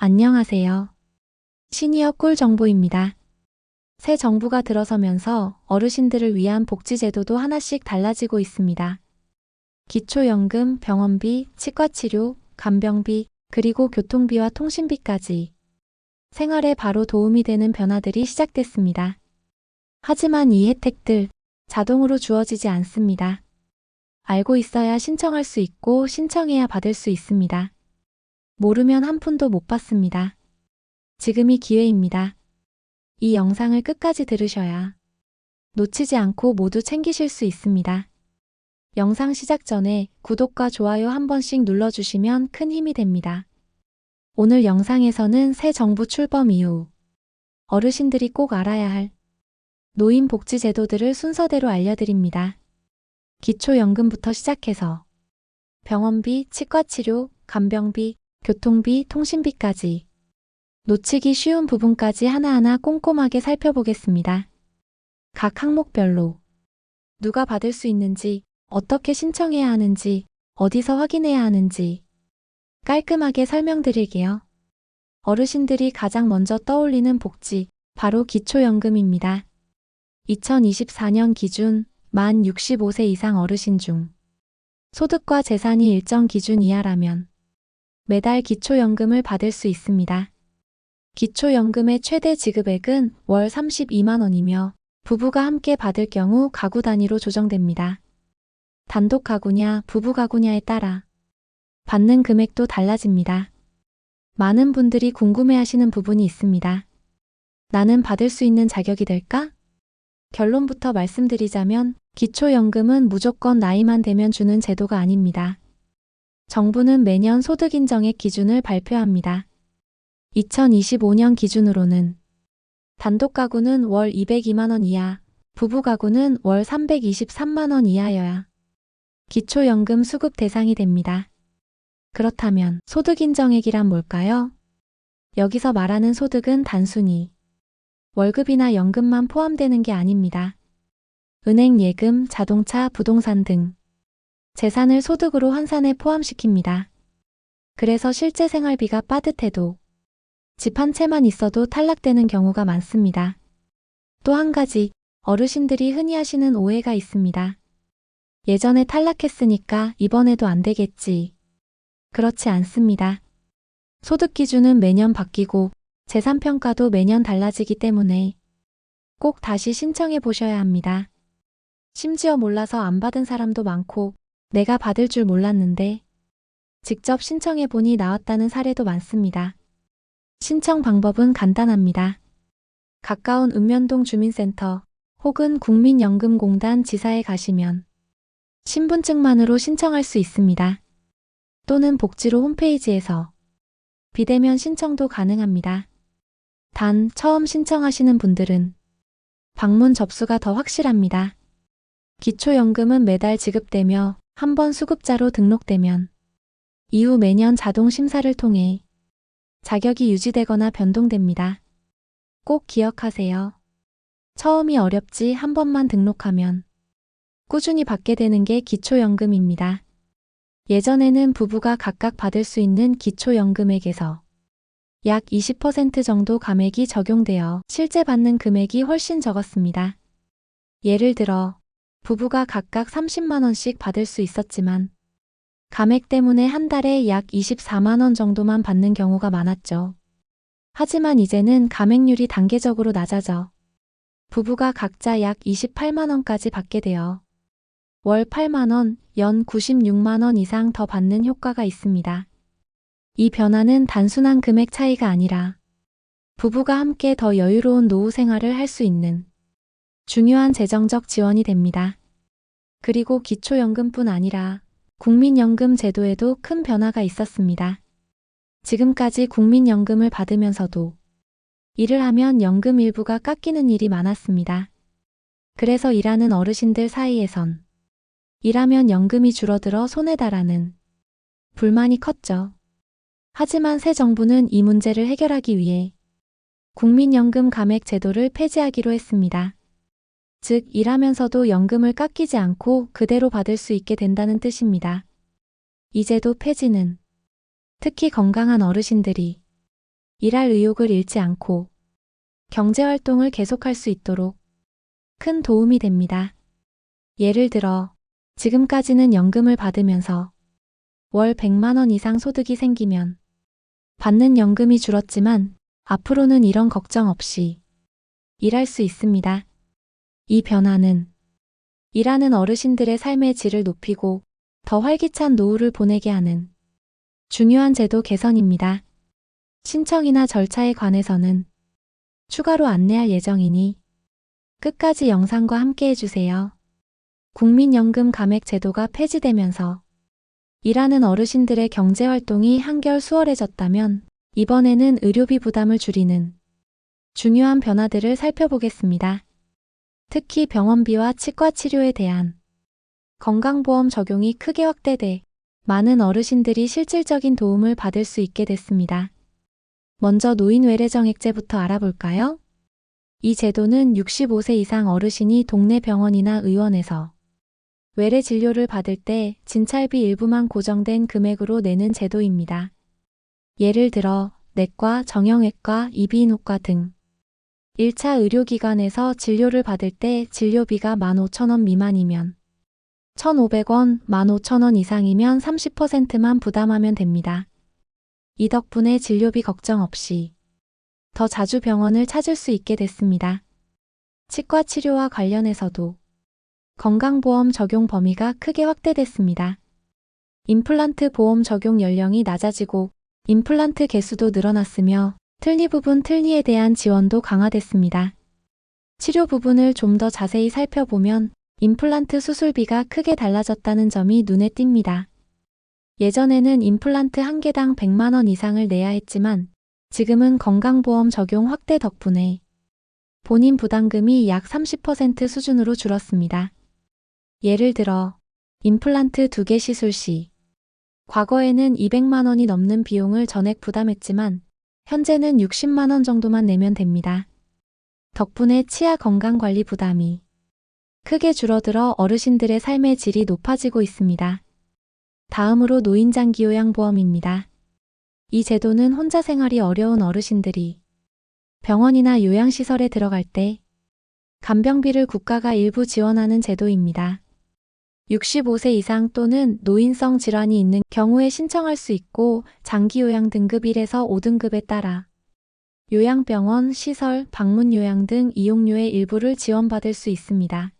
안녕하세요. 시니어 꿀 정보입니다. 새 정부가 들어서면서 어르신들을 위한 복지제도도 하나씩 달라지고 있습니다. 기초연금, 병원비, 치과치료, 간병비, 그리고 교통비와 통신비까지 생활에 바로 도움이 되는 변화들이 시작됐습니다. 하지만 이 혜택들 자동으로 주어지지 않습니다. 알고 있어야 신청할 수 있고 신청해야 받을 수 있습니다. 모르면 한 푼도 못 받습니다. 지금이 기회입니다. 이 영상을 끝까지 들으셔야 놓치지 않고 모두 챙기실 수 있습니다. 영상 시작 전에 구독과 좋아요 한 번씩 눌러주시면 큰 힘이 됩니다. 오늘 영상에서는 새 정부 출범 이후 어르신들이 꼭 알아야 할 노인복지제도들을 순서대로 알려드립니다. 기초연금부터 시작해서 병원비, 치과치료, 간병비, 교통비, 통신비까지 놓치기 쉬운 부분까지 하나하나 꼼꼼하게 살펴보겠습니다. 각 항목별로 누가 받을 수 있는지, 어떻게 신청해야 하는지, 어디서 확인해야 하는지 깔끔하게 설명드릴게요. 어르신들이 가장 먼저 떠올리는 복지, 바로 기초연금입니다. 2024년 기준 만 65세 이상 어르신 중 소득과 재산이 일정 기준 이하라면 매달 기초연금을 받을 수 있습니다. 기초연금의 최대 지급액은 월 32만 원이며 부부가 함께 받을 경우 가구 단위로 조정됩니다. 단독 가구냐, 부부 가구냐에 따라 받는 금액도 달라집니다. 많은 분들이 궁금해하시는 부분이 있습니다. 나는 받을 수 있는 자격이 될까? 결론부터 말씀드리자면 기초연금은 무조건 나이만 되면 주는 제도가 아닙니다. 정부는 매년 소득인정액 기준을 발표합니다. 2025년 기준으로는 단독 가구는 월 202만 원 이하, 부부 가구는 월 323만 원 이하여야 기초연금 수급 대상이 됩니다. 그렇다면 소득인정액이란 뭘까요? 여기서 말하는 소득은 단순히 월급이나 연금만 포함되는 게 아닙니다. 은행 예금, 자동차, 부동산 등 재산을 소득으로 환산에 포함시킵니다. 그래서 실제 생활비가 빠듯해도 집 한 채만 있어도 탈락되는 경우가 많습니다. 또 한 가지 어르신들이 흔히 하시는 오해가 있습니다. 예전에 탈락했으니까 이번에도 안 되겠지. 그렇지 않습니다. 소득 기준은 매년 바뀌고 재산평가도 매년 달라지기 때문에 꼭 다시 신청해 보셔야 합니다. 심지어 몰라서 안 받은 사람도 많고 내가 받을 줄 몰랐는데 직접 신청해 보니 나왔다는 사례도 많습니다. 신청 방법은 간단합니다. 가까운 읍면동 주민센터 혹은 국민연금공단 지사에 가시면 신분증만으로 신청할 수 있습니다. 또는 복지로 홈페이지에서 비대면 신청도 가능합니다. 단 처음 신청하시는 분들은 방문 접수가 더 확실합니다. 기초연금은 매달 지급되며 한 번 수급자로 등록되면 이후 매년 자동 심사를 통해 자격이 유지되거나 변동됩니다. 꼭 기억하세요. 처음이 어렵지 한 번만 등록하면 꾸준히 받게 되는 게 기초연금입니다. 예전에는 부부가 각각 받을 수 있는 기초연금액에서 약 20% 정도 감액이 적용되어 실제 받는 금액이 훨씬 적었습니다. 예를 들어 부부가 각각 30만 원씩 받을 수 있었지만 감액 때문에 한 달에 약 24만 원 정도만 받는 경우가 많았죠. 하지만 이제는 감액률이 단계적으로 낮아져 부부가 각자 약 28만 원까지 받게 되어 월 8만 원, 연 96만 원 이상 더 받는 효과가 있습니다. 이 변화는 단순한 금액 차이가 아니라 부부가 함께 더 여유로운 노후 생활을 할 수 있는 중요한 재정적 지원이 됩니다. 그리고 기초연금뿐 아니라 국민연금 제도에도 큰 변화가 있었습니다. 지금까지 국민연금을 받으면서도 일을 하면 연금 일부가 깎이는 일이 많았습니다. 그래서 일하는 어르신들 사이에선 일하면 연금이 줄어들어 손해다라는 불만이 컸죠. 하지만 새 정부는 이 문제를 해결하기 위해 국민연금 감액 제도를 폐지하기로 했습니다. 즉, 일하면서도 연금을 깎이지 않고 그대로 받을 수 있게 된다는 뜻입니다. 이 제도 폐지는 특히 건강한 어르신들이 일할 의욕을 잃지 않고 경제활동을 계속할 수 있도록 큰 도움이 됩니다. 예를 들어 지금까지는 연금을 받으면서 월 100만 원 이상 소득이 생기면 받는 연금이 줄었지만 앞으로는 이런 걱정 없이 일할 수 있습니다. 이 변화는 일하는 어르신들의 삶의 질을 높이고 더 활기찬 노후를 보내게 하는 중요한 제도 개선입니다. 신청이나 절차에 관해서는 추가로 안내할 예정이니 끝까지 영상과 함께 해주세요. 국민연금 감액 제도가 폐지되면서 일하는 어르신들의 경제활동이 한결 수월해졌다면 이번에는 의료비 부담을 줄이는 중요한 변화들을 살펴보겠습니다. 특히 병원비와 치과 치료에 대한 건강보험 적용이 크게 확대돼 많은 어르신들이 실질적인 도움을 받을 수 있게 됐습니다. 먼저 노인 외래정액제부터 알아볼까요? 이 제도는 65세 이상 어르신이 동네 병원이나 의원에서 외래 진료를 받을 때 진찰비 일부만 고정된 금액으로 내는 제도입니다. 예를 들어 내과, 정형외과, 이비인후과 등 1차 의료기관에서 진료를 받을 때 진료비가 15,000원 미만이면 1,500원, 15,000원 이상이면 30%만 부담하면 됩니다. 이 덕분에 진료비 걱정 없이 더 자주 병원을 찾을 수 있게 됐습니다. 치과 치료와 관련해서도 건강보험 적용 범위가 크게 확대됐습니다. 임플란트 보험 적용 연령이 낮아지고 임플란트 개수도 늘어났으며 틀니 부분 틀니에 대한 지원도 강화됐습니다. 치료 부분을 좀 더 자세히 살펴보면 임플란트 수술비가 크게 달라졌다는 점이 눈에 띕니다. 예전에는 임플란트 한 개당 100만 원 이상을 내야 했지만 지금은 건강보험 적용 확대 덕분에 본인 부담금이 약 30% 수준으로 줄었습니다. 예를 들어 임플란트 2개 시술 시 과거에는 200만 원이 넘는 비용을 전액 부담했지만 현재는 60만 원 정도만 내면 됩니다. 덕분에 치아 건강관리 부담이 크게 줄어들어 어르신들의 삶의 질이 높아지고 있습니다. 다음으로 노인장기요양보험입니다. 이 제도는 혼자 생활이 어려운 어르신들이 병원이나 요양시설에 들어갈 때 간병비를 국가가 일부 지원하는 제도입니다. 65세 이상 또는 노인성 질환이 있는 경우에 신청할 수 있고 장기요양 등급 1에서 5등급에 따라 요양병원, 시설, 방문요양 등 이용료의 일부를 지원받을 수 있습니다.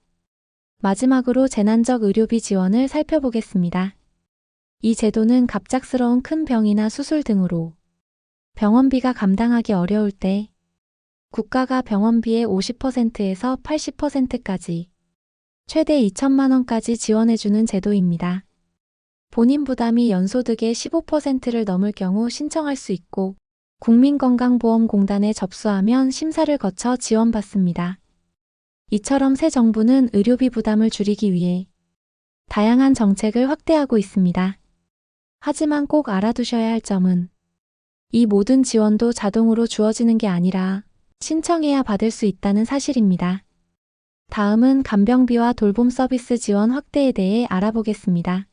마지막으로 재난적 의료비 지원을 살펴보겠습니다. 이 제도는 갑작스러운 큰 병이나 수술 등으로 병원비가 감당하기 어려울 때 국가가 병원비의 50%에서 80%까지 최대 2천만 원까지 지원해주는 제도입니다. 본인 부담이 연소득의 15%를 넘을 경우 신청할 수 있고 국민건강보험공단에 접수하면 심사를 거쳐 지원받습니다. 이처럼 새 정부는 의료비 부담을 줄이기 위해 다양한 정책을 확대하고 있습니다. 하지만 꼭 알아두셔야 할 점은 이 모든 지원도 자동으로 주어지는 게 아니라 신청해야 받을 수 있다는 사실입니다. 다음은 간병비와 돌봄 서비스 지원 확대에 대해 알아보겠습니다.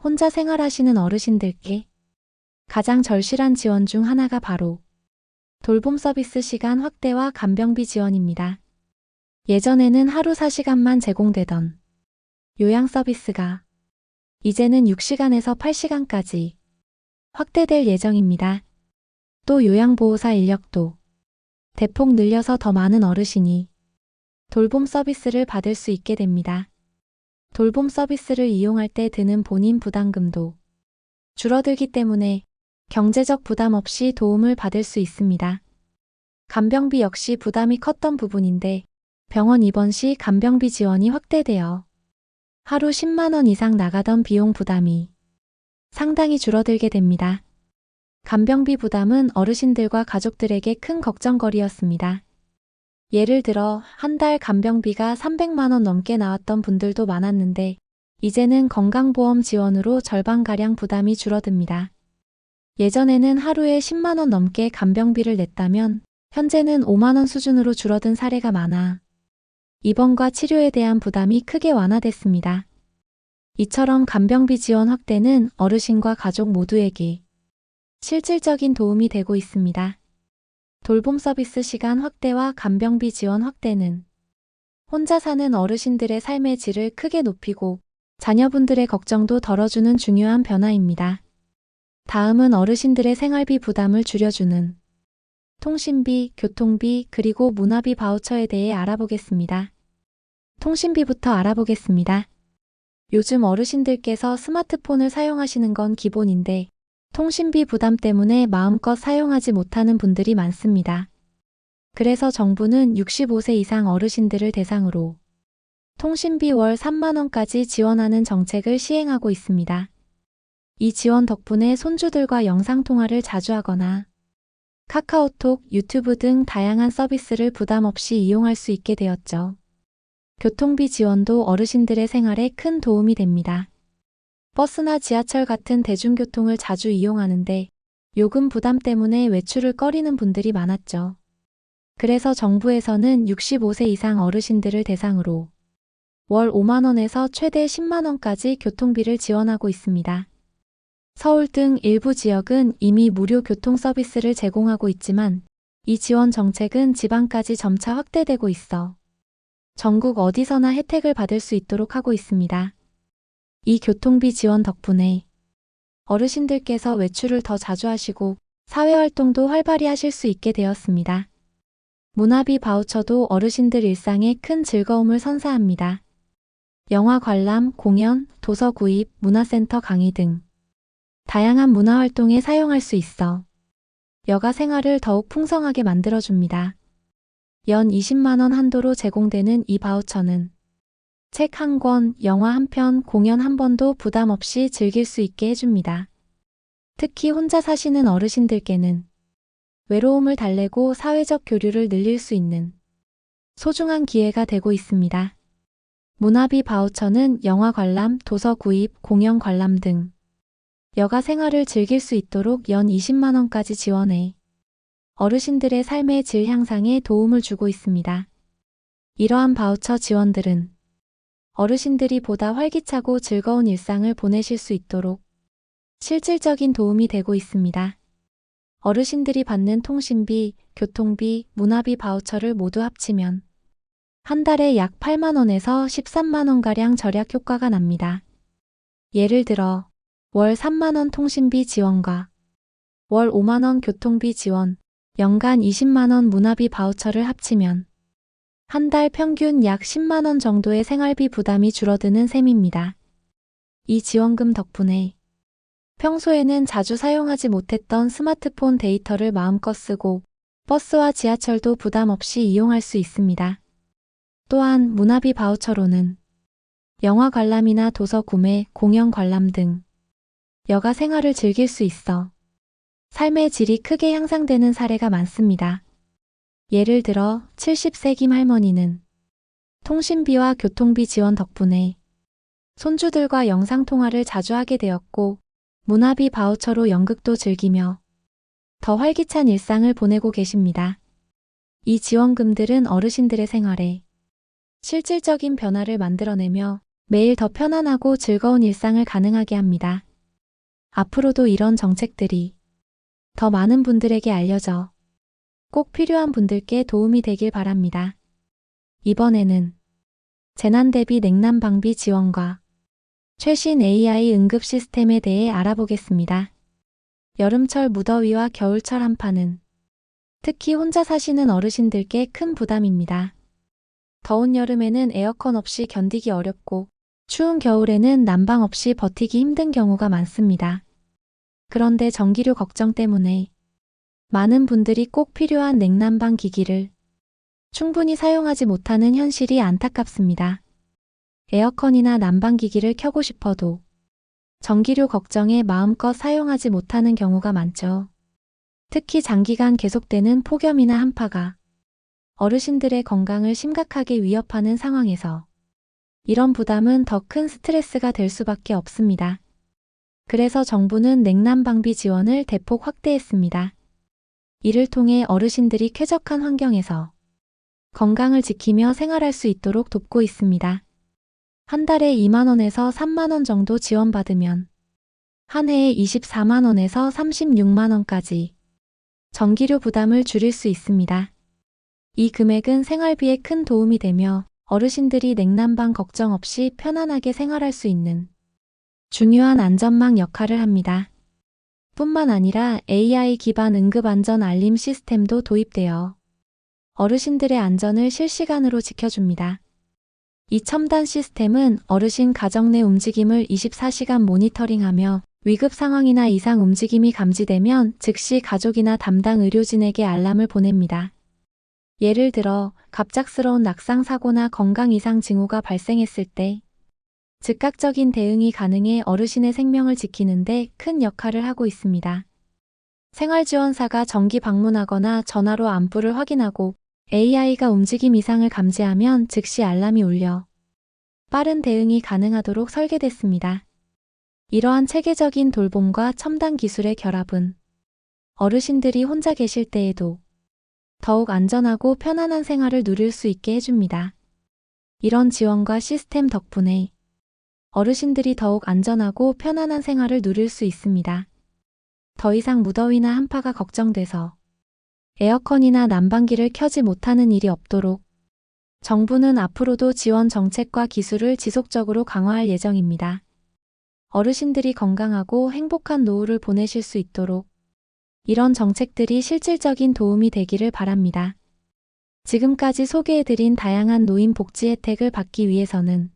혼자 생활하시는 어르신들께 가장 절실한 지원 중 하나가 바로 돌봄 서비스 시간 확대와 간병비 지원입니다. 예전에는 하루 4시간만 제공되던 요양 서비스가 이제는 6시간에서 8시간까지 확대될 예정입니다. 또 요양보호사 인력도 대폭 늘려서 더 많은 어르신이 돌봄 서비스를 받을 수 있게 됩니다. 돌봄 서비스를 이용할 때 드는 본인 부담금도 줄어들기 때문에 경제적 부담 없이 도움을 받을 수 있습니다. 간병비 역시 부담이 컸던 부분인데 병원 입원 시 간병비 지원이 확대되어 하루 10만 원 이상 나가던 비용 부담이 상당히 줄어들게 됩니다. 간병비 부담은 어르신들과 가족들에게 큰 걱정거리였습니다. 예를 들어 한 달 간병비가 300만 원 넘게 나왔던 분들도 많았는데 이제는 건강보험 지원으로 절반가량 부담이 줄어듭니다. 예전에는 하루에 10만 원 넘게 간병비를 냈다면 현재는 5만 원 수준으로 줄어든 사례가 많아 입원과 치료에 대한 부담이 크게 완화됐습니다. 이처럼 간병비 지원 확대는 어르신과 가족 모두에게 실질적인 도움이 되고 있습니다. 돌봄 서비스 시간 확대와 간병비 지원 확대는 혼자 사는 어르신들의 삶의 질을 크게 높이고 자녀분들의 걱정도 덜어주는 중요한 변화입니다. 다음은 어르신들의 생활비 부담을 줄여주는 통신비, 교통비, 그리고 문화비 바우처에 대해 알아보겠습니다. 통신비부터 알아보겠습니다. 요즘 어르신들께서 스마트폰을 사용하시는 건 기본인데 통신비 부담 때문에 마음껏 사용하지 못하는 분들이 많습니다. 그래서 정부는 65세 이상 어르신들을 대상으로 통신비 월 3만 원까지 지원하는 정책을 시행하고 있습니다. 이 지원 덕분에 손주들과 영상통화를 자주 하거나 카카오톡, 유튜브 등 다양한 서비스를 부담 없이 이용할 수 있게 되었죠. 교통비 지원도 어르신들의 생활에 큰 도움이 됩니다. 버스나 지하철 같은 대중교통을 자주 이용하는데 요금 부담 때문에 외출을 꺼리는 분들이 많았죠. 그래서 정부에서는 65세 이상 어르신들을 대상으로 월 5만 원에서 최대 10만 원까지 교통비를 지원하고 있습니다. 서울 등 일부 지역은 이미 무료 교통 서비스를 제공하고 있지만 이 지원 정책은 지방까지 점차 확대되고 있어 전국 어디서나 혜택을 받을 수 있도록 하고 있습니다. 이 교통비 지원 덕분에 어르신들께서 외출을 더 자주 하시고 사회활동도 활발히 하실 수 있게 되었습니다. 문화비 바우처도 어르신들 일상에 큰 즐거움을 선사합니다. 영화 관람, 공연, 도서 구입, 문화센터 강의 등 다양한 문화활동에 사용할 수 있어 여가 생활을 더욱 풍성하게 만들어줍니다. 연 20만 원 한도로 제공되는 이 바우처는 책 한 권, 영화 한 편, 공연 한 번도 부담 없이 즐길 수 있게 해줍니다. 특히 혼자 사시는 어르신들께는 외로움을 달래고 사회적 교류를 늘릴 수 있는 소중한 기회가 되고 있습니다. 문화비 바우처는 영화 관람, 도서 구입, 공연 관람 등 여가 생활을 즐길 수 있도록 연 20만 원까지 지원해 어르신들의 삶의 질 향상에 도움을 주고 있습니다. 이러한 바우처 지원들은 어르신들이 보다 활기차고 즐거운 일상을 보내실 수 있도록 실질적인 도움이 되고 있습니다. 어르신들이 받는 통신비, 교통비, 문화비 바우처를 모두 합치면 한 달에 약 8만 원에서 13만 원가량 절약 효과가 납니다. 예를 들어 월 3만 원 통신비 지원과 월 5만 원 교통비 지원, 연간 20만 원 문화비 바우처를 합치면 한 달 평균 약 10만 원 정도의 생활비 부담이 줄어드는 셈입니다. 이 지원금 덕분에 평소에는 자주 사용하지 못했던 스마트폰 데이터를 마음껏 쓰고 버스와 지하철도 부담 없이 이용할 수 있습니다. 또한 문화비 바우처로는 영화 관람이나 도서 구매, 공연 관람 등 여가 생활을 즐길 수 있어 삶의 질이 크게 향상되는 사례가 많습니다. 예를 들어 70세 김 할머니는 통신비와 교통비 지원 덕분에 손주들과 영상통화를 자주 하게 되었고 문화비 바우처로 연극도 즐기며 더 활기찬 일상을 보내고 계십니다. 이 지원금들은 어르신들의 생활에 실질적인 변화를 만들어내며 매일 더 편안하고 즐거운 일상을 가능하게 합니다. 앞으로도 이런 정책들이 더 많은 분들에게 알려져 꼭 필요한 분들께 도움이 되길 바랍니다. 이번에는 재난 대비 냉난 방비 지원과 최신 AI 응급 시스템에 대해 알아보겠습니다. 여름철 무더위와 겨울철 한파는 특히 혼자 사시는 어르신들께 큰 부담입니다. 더운 여름에는 에어컨 없이 견디기 어렵고 추운 겨울에는 난방 없이 버티기 힘든 경우가 많습니다. 그런데 전기료 걱정 때문에 많은 분들이 꼭 필요한 냉난방 기기를 충분히 사용하지 못하는 현실이 안타깝습니다. 에어컨이나 난방기기를 켜고 싶어도 전기료 걱정에 마음껏 사용하지 못하는 경우가 많죠. 특히 장기간 계속되는 폭염이나 한파가 어르신들의 건강을 심각하게 위협하는 상황에서 이런 부담은 더 큰 스트레스가 될 수밖에 없습니다. 그래서 정부는 냉난방비 지원을 대폭 확대했습니다. 이를 통해 어르신들이 쾌적한 환경에서 건강을 지키며 생활할 수 있도록 돕고 있습니다. 한 달에 2만 원에서 3만 원 정도 지원받으면 한 해에 24만 원에서 36만 원까지 전기료 부담을 줄일 수 있습니다. 이 금액은 생활비에 큰 도움이 되며 어르신들이 냉난방 걱정 없이 편안하게 생활할 수 있는 중요한 안전망 역할을 합니다. 뿐만 아니라 AI 기반 응급안전 알림 시스템도 도입되어 어르신들의 안전을 실시간으로 지켜줍니다. 이 첨단 시스템은 어르신 가정 내 움직임을 24시간 모니터링하며 위급 상황이나 이상 움직임이 감지되면 즉시 가족이나 담당 의료진에게 알람을 보냅니다. 예를 들어 갑작스러운 낙상 사고나 건강 이상 징후가 발생했을 때 즉각적인 대응이 가능해 어르신의 생명을 지키는 데 큰 역할을 하고 있습니다. 생활지원사가 정기 방문하거나 전화로 안부를 확인하고 AI가 움직임 이상을 감지하면 즉시 알람이 울려 빠른 대응이 가능하도록 설계됐습니다. 이러한 체계적인 돌봄과 첨단 기술의 결합은 어르신들이 혼자 계실 때에도 더욱 안전하고 편안한 생활을 누릴 수 있게 해줍니다. 이런 지원과 시스템 덕분에 어르신들이 더욱 안전하고 편안한 생활을 누릴 수 있습니다. 더 이상 무더위나 한파가 걱정돼서 에어컨이나 난방기를 켜지 못하는 일이 없도록 정부는 앞으로도 지원 정책과 기술을 지속적으로 강화할 예정입니다. 어르신들이 건강하고 행복한 노후를 보내실 수 있도록 이런 정책들이 실질적인 도움이 되기를 바랍니다. 지금까지 소개해드린 다양한 노인 복지 혜택을 받기 위해서는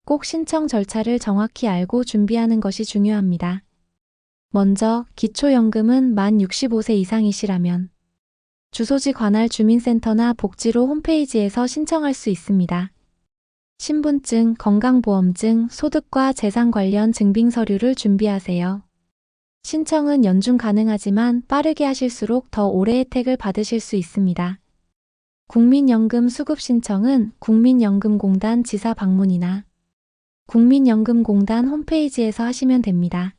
꼭 신청 절차를 정확히 알고 준비하는 것이 중요합니다. 먼저 기초연금은 만 65세 이상이시라면 주소지 관할 주민센터나 복지로 홈페이지에서 신청할 수 있습니다. 신분증, 건강보험증, 소득과 재산 관련 증빙 서류를 준비하세요. 신청은 연중 가능하지만 빠르게 하실수록 더 오래 혜택을 받으실 수 있습니다. 국민연금 수급 신청은 국민연금공단 지사 방문이나 국민연금공단 홈페이지에서 하시면 됩니다.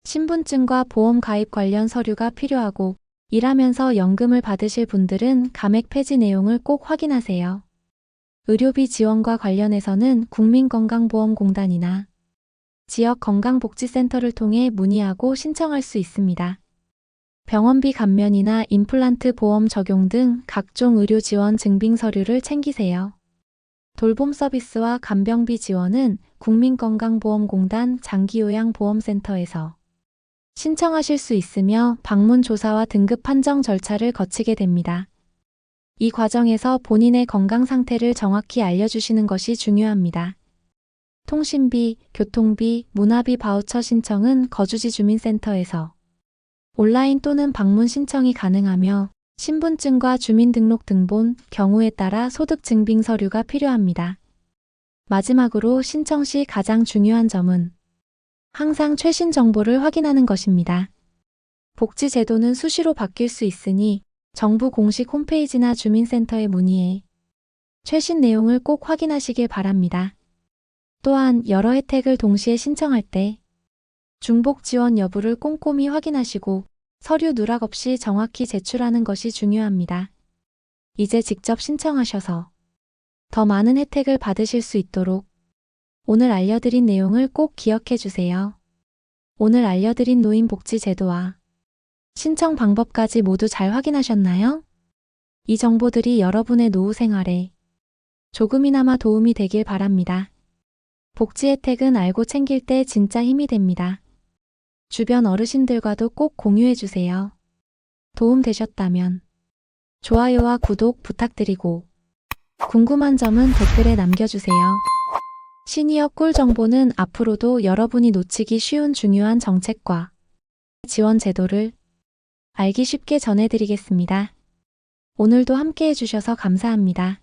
신분증과 보험 가입 관련 서류가 필요하고 일하면서 연금을 받으실 분들은 감액 폐지 내용을 꼭 확인하세요. 의료비 지원과 관련해서는 국민건강보험공단이나 지역 건강복지센터를 통해 문의하고 신청할 수 있습니다. 병원비 감면이나 임플란트 보험 적용 등 각종 의료 지원 증빙 서류를 챙기세요. 돌봄 서비스와 간병비 지원은 국민건강보험공단 장기요양보험센터에서 신청하실 수 있으며 방문 조사와 등급 판정 절차를 거치게 됩니다. 이 과정에서 본인의 건강 상태를 정확히 알려주시는 것이 중요합니다. 통신비, 교통비, 문화비 바우처 신청은 거주지 주민센터에서 온라인 또는 방문 신청이 가능하며 신분증과 주민등록등본, 경우에 따라 소득증빙 서류가 필요합니다. 마지막으로 신청 시 가장 중요한 점은 항상 최신 정보를 확인하는 것입니다. 복지 제도는 수시로 바뀔 수 있으니 정부 공식 홈페이지나 주민센터에 문의해 최신 내용을 꼭 확인하시길 바랍니다. 또한 여러 혜택을 동시에 신청할 때 중복 지원 여부를 꼼꼼히 확인하시고 서류 누락 없이 정확히 제출하는 것이 중요합니다. 이제 직접 신청하셔서 더 많은 혜택을 받으실 수 있도록 오늘 알려드린 내용을 꼭 기억해 주세요. 오늘 알려드린 노인복지 제도와 신청 방법까지 모두 잘 확인하셨나요? 이 정보들이 여러분의 노후 생활에 조금이나마 도움이 되길 바랍니다. 복지 혜택은 알고 챙길 때 진짜 힘이 됩니다. 주변 어르신들과도 꼭 공유해 주세요. 도움 되셨다면 좋아요와 구독 부탁드리고 궁금한 점은 댓글에 남겨주세요. 시니어 꿀 정보는 앞으로도 여러분이 놓치기 쉬운 중요한 정책과 지원 제도를 알기 쉽게 전해드리겠습니다. 오늘도 함께 해주셔서 감사합니다.